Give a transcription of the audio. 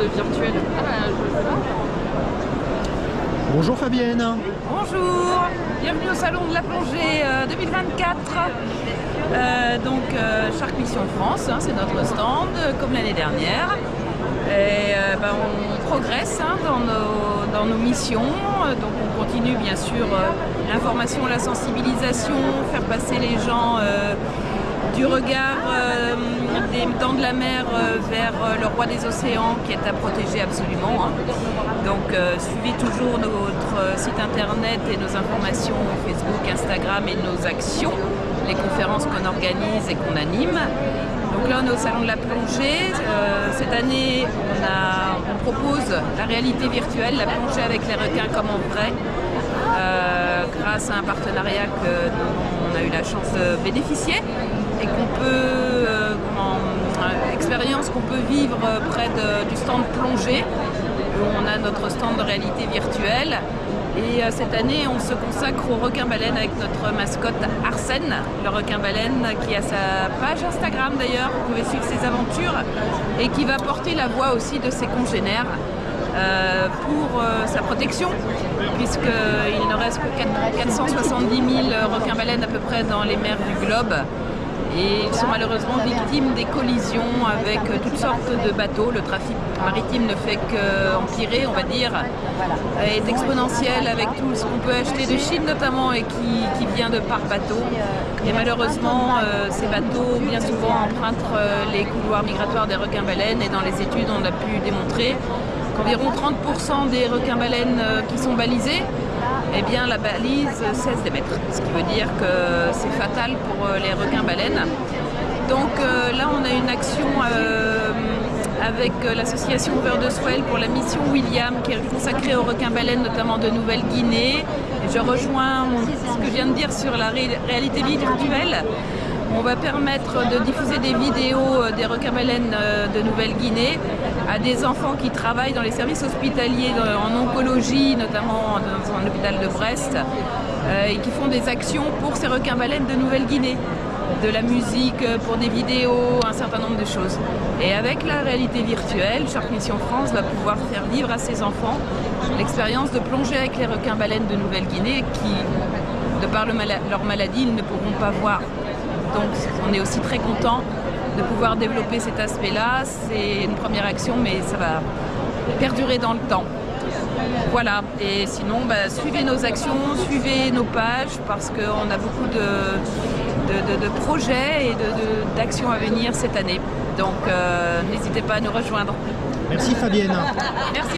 virtuelle. Bonjour Fabienne. Bonjour, bienvenue au Salon de la Plongée 2024. Shark Mission France, c'est notre stand, comme l'année dernière. Et on progresse dans nos missions, donc on continue bien sûr l'information, la sensibilisation, faire passer les gens du regard des dents de la mer vers le roi des océans qui est à protéger absolument. Donc suivez toujours notre site internet et nos informations Facebook, Instagram et nos actions, les conférences qu'on organise et qu'on anime. Donc là on est au Salon de la Plongée. Cette année on propose la réalité virtuelle, la plongée avec les requins comme en vrai, grâce à un partenariat dont on a eu la chance de bénéficier et expérience qu'on peut vivre près du stand plongée où on a notre stand de réalité virtuelle. Et cette année, on se consacre au requin-baleine avec notre mascotte Arsène, le requin-baleine qui a sa page Instagram d'ailleurs, vous pouvez suivre ses aventures, et qui va porter la voix aussi de ses congénères pour sa protection, puisqu'il ne reste que 470 000 requins-baleines à peu près dans les mers du globe. Et ils sont malheureusement victimes des collisions avec toutes sortes de bateaux. Le trafic maritime ne fait qu'empirer, on va dire, est exponentiel avec tout ce qu'on peut acheter de Chine notamment et qui vient de par bateau. Et malheureusement, ces bateaux bien souvent empruntent les couloirs migratoires des requins-baleines et dans les études on a pu démontrer qu'environ 30% des requins-baleines qui sont balisés, eh bien la balise cesse d'émettre, ce qui veut dire que c'est fatal pour les requins-baleines. Donc là on a une action avec l'association Over the Swell pour la mission William qui est consacrée aux requins-baleines notamment de Nouvelle-Guinée. Et je rejoins ce que je viens de dire sur la réalité virtuelle. On va permettre de diffuser des vidéos des requins-baleines de Nouvelle-Guinée à des enfants qui travaillent dans les services hospitaliers en oncologie, notamment dans un hôpital de Brest, et qui font des actions pour ces requins-baleines de Nouvelle-Guinée. De la musique pour des vidéos, un certain nombre de choses. Et avec la réalité virtuelle, Shark Mission France va pouvoir faire vivre à ses enfants l'expérience de plonger avec les requins-baleines de Nouvelle-Guinée qui, de par leur maladie, ils ne pourront pas voir. Donc on est aussi très content de pouvoir développer cet aspect-là. C'est une première action, mais ça va perdurer dans le temps. Voilà, et sinon suivez nos actions, suivez nos pages parce qu'on a beaucoup de projets et d'actions à venir cette année. Donc n'hésitez pas à nous rejoindre. Merci Fabienne. Merci.